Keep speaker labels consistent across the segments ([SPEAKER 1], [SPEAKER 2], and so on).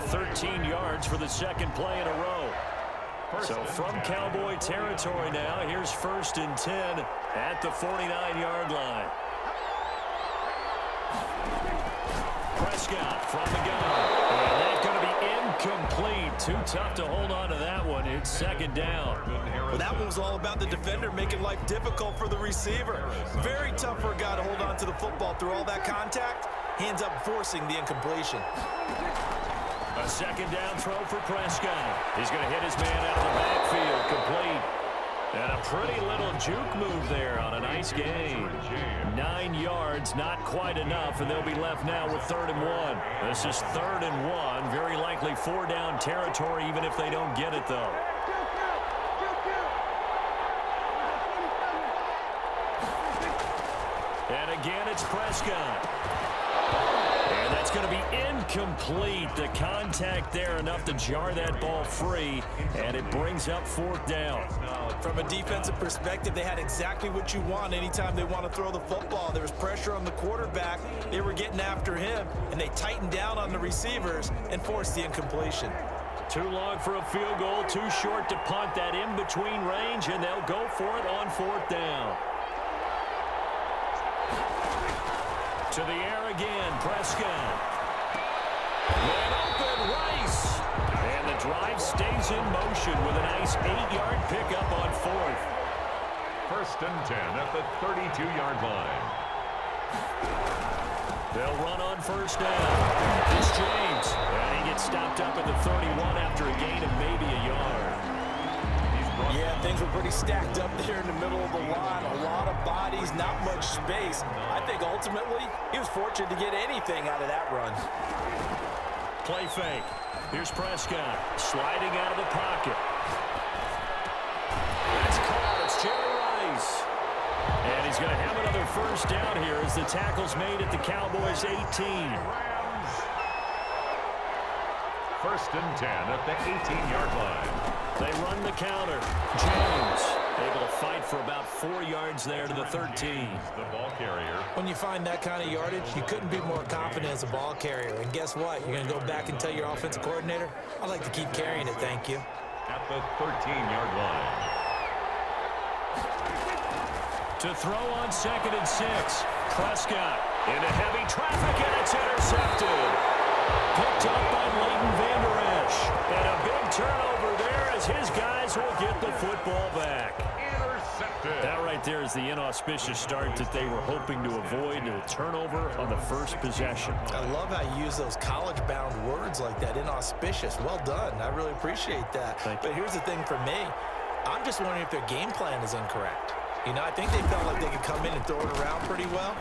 [SPEAKER 1] 13 yards for the second play in a row. So from Cowboy territory now, here's 1st and 10 at the 49-yard line. Prescott from the gun. And that's going to be incomplete. Too tough to hold on to that one. It's 2nd down.
[SPEAKER 2] Well, that one was all about the defender making life difficult for the receiver. Very tough for a guy to hold on to the football through all that contact. He ends up forcing the incompletion.
[SPEAKER 1] A 2nd down throw for Prescott. He's going to hit his man out of the backfield. Complete. And a pretty little juke move there on a nice gain. 9 yards, not quite enough, and they'll be left now with 3rd and 1. This is 3rd and 1. Very likely 4-down territory, even if they don't get it, though. And again, it's Prescott. And that's going to be incomplete. The contact there enough to jar that ball free, and it brings up 4th down.
[SPEAKER 2] From a defensive perspective, they had exactly what you want anytime they want to throw the football. There was pressure on the quarterback. They were getting after him, and they tightened down on the receivers and forced the incompletion.
[SPEAKER 1] Too long for a field goal, too short to punt. That in-between range, and they'll go for it on 4th down. To the air again, Prescott. Wide open, Rice. And the drive stays in motion with a nice 8-yard pickup on 4th.
[SPEAKER 3] 1st and 10 at the 32-yard line.
[SPEAKER 1] They'll run on 1st down. It's James. And he gets stopped up at the 31 after a gain of maybe a yard.
[SPEAKER 2] Yeah, things were pretty stacked up there in the middle of the line. A lot of bodies, not much space. I think ultimately he was fortunate to get anything out of that run.
[SPEAKER 1] Play fake. Here's Prescott sliding out of the pocket. That's caught. It's Jerry Rice. And he's going to have another 1st down here as the tackle's made at the Cowboys' 18.
[SPEAKER 3] 1st and 10 at the 18-yard line.
[SPEAKER 1] They run the counter. James able to fight for about 4 yards there to the 13.
[SPEAKER 3] The ball carrier.
[SPEAKER 2] When you find that kind of yardage, you couldn't be more confident as a ball carrier. And guess what? You're going to go back and tell your offensive coordinator, I'd like to keep carrying it, thank you.
[SPEAKER 3] At the 13-yard line.
[SPEAKER 1] To throw on 2nd and 6. Prescott into heavy traffic, and it's intercepted. Picked up by Leighton Vander Esch. And a big turnover there as his guys will get the football back.
[SPEAKER 3] Intercepted.
[SPEAKER 1] That right there is the inauspicious start that they were hoping to avoid, a turnover on the first possession.
[SPEAKER 2] I love how you use those college-bound words like that, inauspicious. Well done. I really appreciate that. But here's the thing for me. I'm just wondering if their game plan is incorrect. You know, I think they felt like they could come in and throw it around pretty well.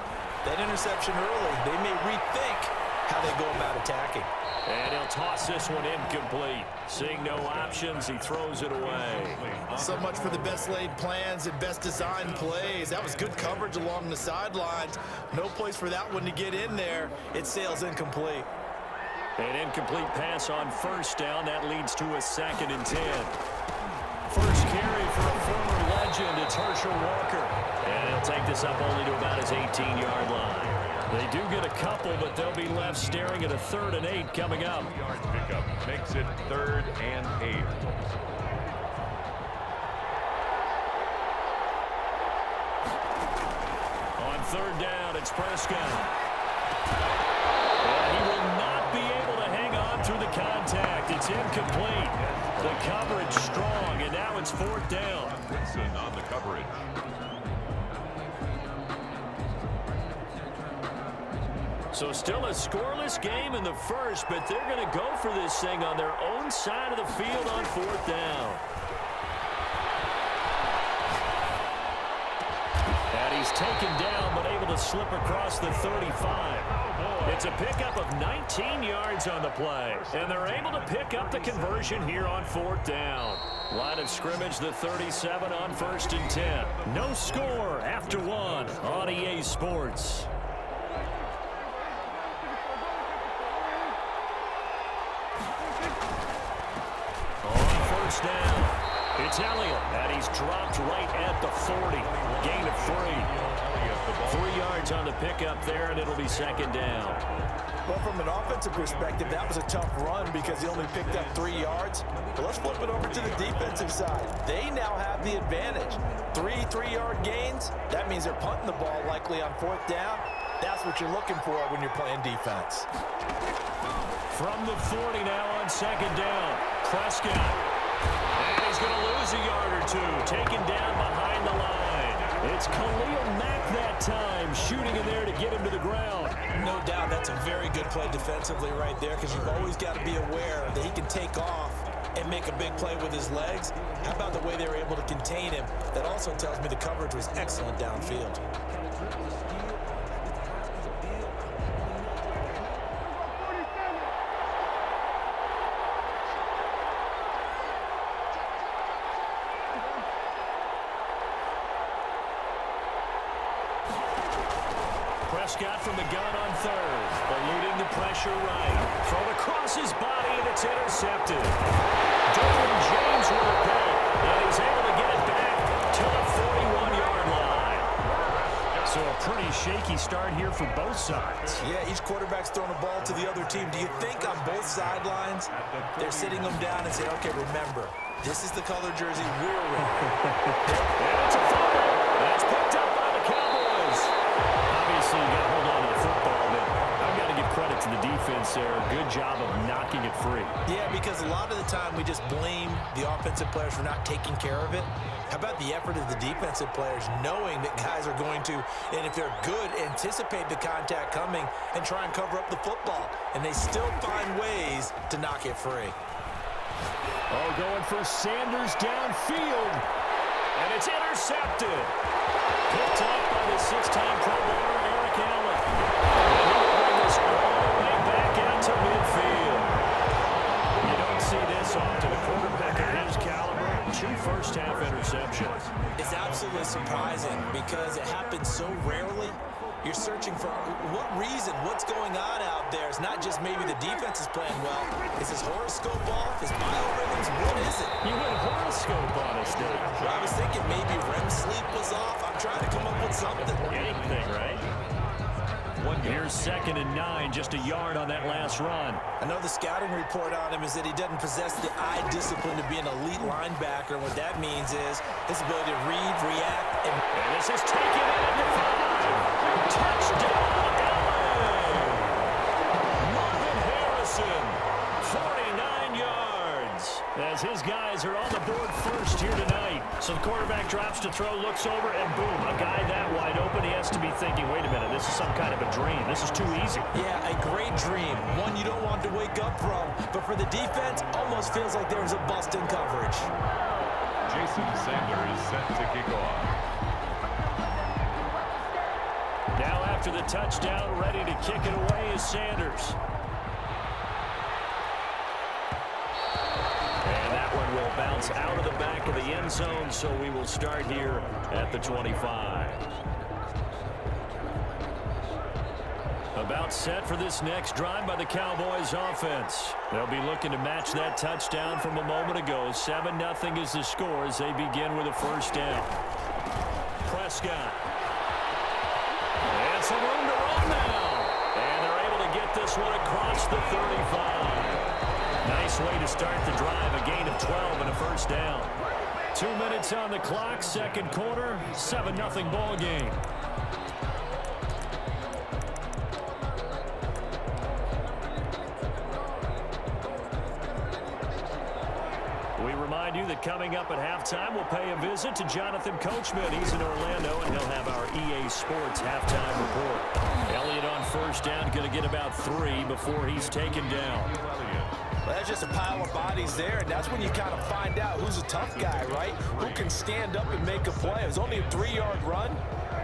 [SPEAKER 2] That interception early, they may rethink how they go about attacking.
[SPEAKER 1] And he'll toss this one incomplete. Seeing no options, he throws it away.
[SPEAKER 2] So much for the best laid plans and best designed plays. That was good coverage along the sidelines. No place for that one to get in there. It sails incomplete.
[SPEAKER 1] An incomplete pass on 1st down. That leads to a 2nd and 10. First carry for a former legend. It's Herschel Walker. And he'll take this up only to about his 18-yard line. They do get a couple, but they'll be left staring at a 3rd and 8 coming up.
[SPEAKER 3] Yards pickup makes it 3rd and 8.
[SPEAKER 1] On 3rd down, it's Prescott. And he will not be able to hang on through the contact. It's incomplete. The coverage strong, and now it's 4th down.
[SPEAKER 3] Woodson on the coverage.
[SPEAKER 1] So still a scoreless game in the first, but they're going to go for this thing on their own side of the field on 4th down. And he's taken down, but able to slip across the 35. It's a pickup of 19 yards on the play, and they're able to pick up the conversion here on 4th down. Line of scrimmage, the 37 on 1st and 10. No score after 1 on EA Sports. Down. It's Elliott, and he's dropped right at the 40. Gain of 3. 3 yards on the pickup there, and it'll be second down.
[SPEAKER 2] Well, from an offensive perspective, that was a tough run because he only picked up 3 yards. But let's flip it over to the defensive side. They now have the advantage. 3 3-yard gains. That means they're punting the ball likely on 4th down. That's what you're looking for when you're playing defense.
[SPEAKER 1] From the 40 now on second down. Prescott. And he's going to lose a yard or two. Taken down behind the line. It's Khalil Mack that time, shooting in there to get him to the ground.
[SPEAKER 2] No doubt that's a very good play defensively right there because you've always got to be aware that he can take off and make a big play with his legs. How about the way they were able to contain him? That also tells me the coverage was excellent downfield.
[SPEAKER 1] Prescott from the gun on 3rd, eluding the pressure right. Thrown across his body, and it's intercepted. Derwin James with a pick, and he's able to get it back to the 41-yard line. So a pretty shaky start here for both sides.
[SPEAKER 2] Yeah, each quarterback's throwing a ball to the other team. Do you think on both sidelines they're sitting them down and saying, okay, remember, this is the color jersey we're wearing.
[SPEAKER 1] And it's a fumble. That's picked up by the Cowboys. Obviously, you got to hold on to the football, but I've got to give credit to the defense there. Good job of knocking it free.
[SPEAKER 2] Yeah, because a lot of the time we just blame the offensive players for not taking care of it. How about the effort of the defensive players knowing that guys are going to, and if they're good, anticipate the contact coming and try and cover up the football. And they still find ways to knock it free.
[SPEAKER 1] Oh, going for Sanders downfield. And it's intercepted. Picked up by the 6-time Pro Bowler, Eric Allen. And he will bring this all the way back out to midfield. You don't see this often. A quarterback of his caliber, 2 first-half interceptions.
[SPEAKER 2] It's absolutely surprising because it happens so rarely. You're searching for what reason, what's going on out there. It's not just maybe the defense is playing well. Is his horoscope off? His biorhythms? What is it?
[SPEAKER 1] You went horoscope on us, Dave.
[SPEAKER 2] Well, I was thinking maybe REM sleep was off. I'm trying to come up with something.
[SPEAKER 1] Anything, right? Here's 2nd and 9, just a yard on that last run.
[SPEAKER 2] I know the scouting report on him is that he doesn't possess the eye discipline to be an elite linebacker. And what that means is his ability to read, react, and
[SPEAKER 1] this is taken in at the 5. Touchdown, LA! Marvin Harrison, 49 yards. As his guys are on the board first here tonight. So the quarterback drops to throw, looks over, and boom, a guy that wide open. He has to be thinking, wait a minute, this is some kind of a dream. This is too easy.
[SPEAKER 2] Yeah, a great dream. One you don't want to wake up from. But for the defense, almost feels like there was a bust in coverage.
[SPEAKER 3] Jason Sanders set to kick off.
[SPEAKER 1] Now after the touchdown, ready to kick it away is Sanders. And that one will bounce out of the back of the end zone, so we will start here at the 25. About set for this next drive by the Cowboys offense. They'll be looking to match that touchdown from a moment ago. 7-0 is the score as they begin with a first down. Prescott. And some room to run now. And they're able to get this one across the 35. Nice way to start the drive. A gain of 12 and a first down. 2 minutes on the clock, second quarter. 7-0 ball game. We remind you that coming up at halftime, we'll pay a visit to Jonathan Coachman. He's in Orlando, and he'll have our EA Sports halftime report. Elliott on first down, going to get about 3 before he's taken down.
[SPEAKER 2] Well, that's just a pile of bodies there, and that's when you kind of find out who's a tough guy, right? Who can stand up and make a play. It was only a 3-yard run,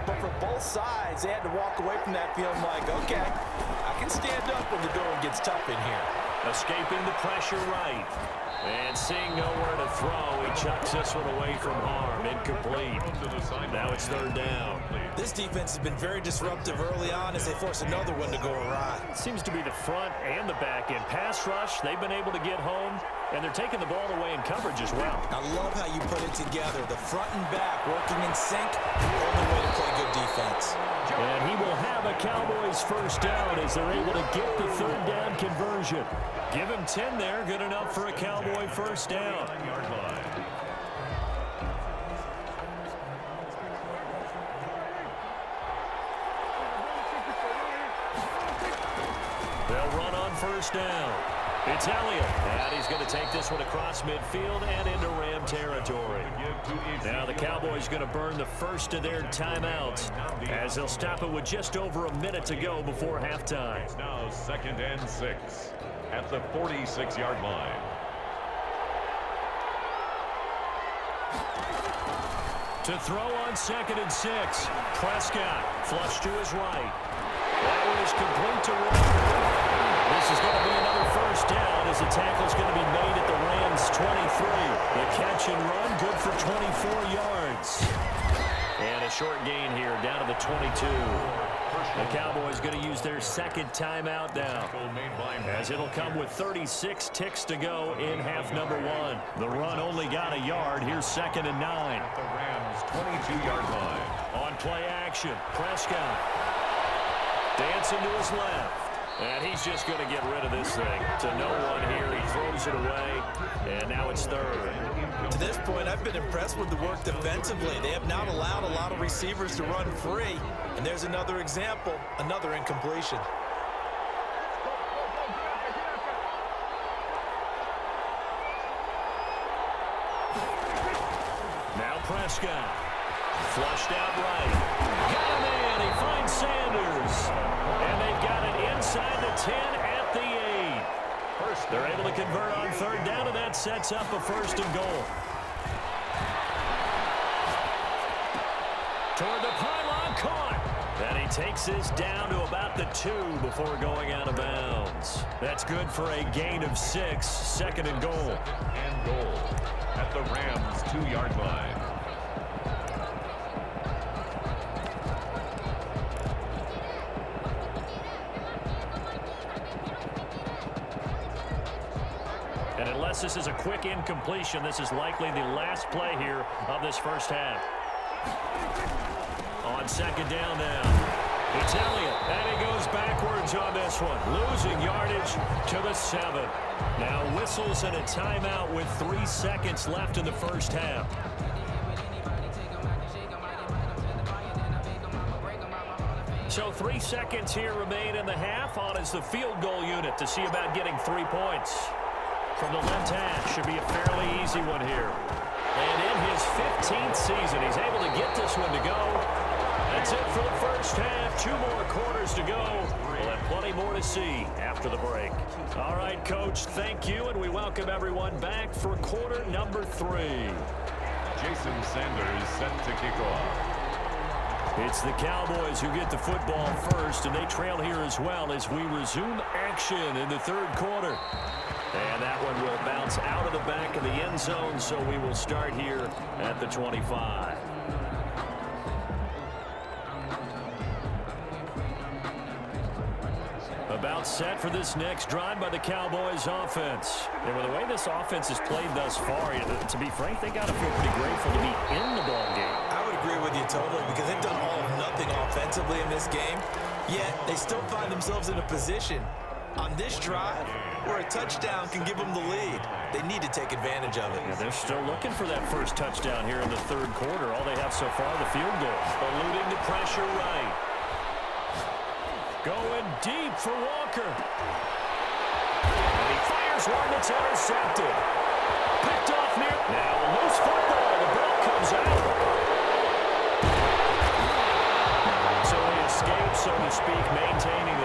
[SPEAKER 2] but for both sides, they had to walk away from that feeling like, okay, I can stand up when the going gets tough in here.
[SPEAKER 1] Escaping the pressure right. And seeing nowhere to throw, he chucks this one away from harm. Incomplete. Now it's third down.
[SPEAKER 2] This defense has been very disruptive early on as they force another one to go awry.
[SPEAKER 1] Seems to be the front and the back end. Pass rush, they've been able to get home, and they're taking the ball away in coverage as well.
[SPEAKER 2] I love how you put it together. The front and back working in sync, the only way to play good defense.
[SPEAKER 1] And he will have a Cowboys first down as they're able to get the third down conversion. Give him 10 there, good enough for a Cowboy first down. They'll run on first down. It's Elliott, and he's going to take this one across midfield and into Ram territory. Now the Cowboys going to burn the first of their timeouts as they'll stop it with just over a minute to go before halftime.
[SPEAKER 3] It's now 2nd and 6 at the 46-yard line.
[SPEAKER 1] To throw on 2nd and 6, Prescott flush to his right. That one is complete to Walker. This is going to be another first down as the tackle is going to be made at the Rams' 23. The catch and run, good for 24 yards. And a short gain here down to the 22. The Cowboys going to use their second timeout now, as it'll come with 36 ticks to go in half number one. The run only got a yard. Here's 2nd and 9.
[SPEAKER 3] At the Rams' 22-yard line.
[SPEAKER 1] On play action, Prescott dancing to his left. And he's just going to get rid of this thing to no one here. He throws it away, and now it's third.
[SPEAKER 2] To this point, I've been impressed with the work defensively. They have not allowed a lot of receivers to run free. And there's another example, another incompletion.
[SPEAKER 1] Now Prescott, flushed out right. Got him in, he finds Sanders. And they've got it inside the 10 at the 8. They're able to convert on third down, and that sets up a first and goal. Toward the pylon, caught. And he takes this down to about the 2 before going out of bounds. That's good for a gain of 6, 2nd and goal.
[SPEAKER 3] And goal at the Rams' 2-yard line.
[SPEAKER 1] And unless this is a quick incompletion, this is likely the last play here of this first half. On 2nd down now, it's Elliott, and he goes backwards on this one, losing yardage to the 7. Now whistles and a timeout with 3 seconds left in the first half. So 3 seconds here remain in the half. On is the field goal unit to see about getting 3 points. From the left hash, should be a fairly easy one here. And in his 15th season, he's able to get this one to go. That's it for the first half. 2 more quarters to go. We'll have plenty more to see after the break. All right, Coach, thank you, and we welcome everyone back for quarter number 3.
[SPEAKER 3] Jason Sanders set to kick off.
[SPEAKER 1] It's the Cowboys who get the football first, and they trail here as well as we resume action in the third quarter. And that one will bounce out of the back of the end zone, so we will start here at the 25. About set for this next drive by the Cowboys offense. And with the way this offense has played thus far, to be frank, they got to feel pretty grateful to be in the ball game.
[SPEAKER 2] I would agree with you totally because they've done all of nothing offensively in this game, yet they still find themselves in a position on this drive where a touchdown can give them the lead. They need to take advantage of it.
[SPEAKER 1] Yeah, they're still looking for that first touchdown here in the third quarter. All they have so far, the field goal. Eluding the pressure right. Going deep for Walker. And he fires one that's intercepted. Picked off near. Now a loose football. The ball comes out. So he escapes, so to speak, maintaining the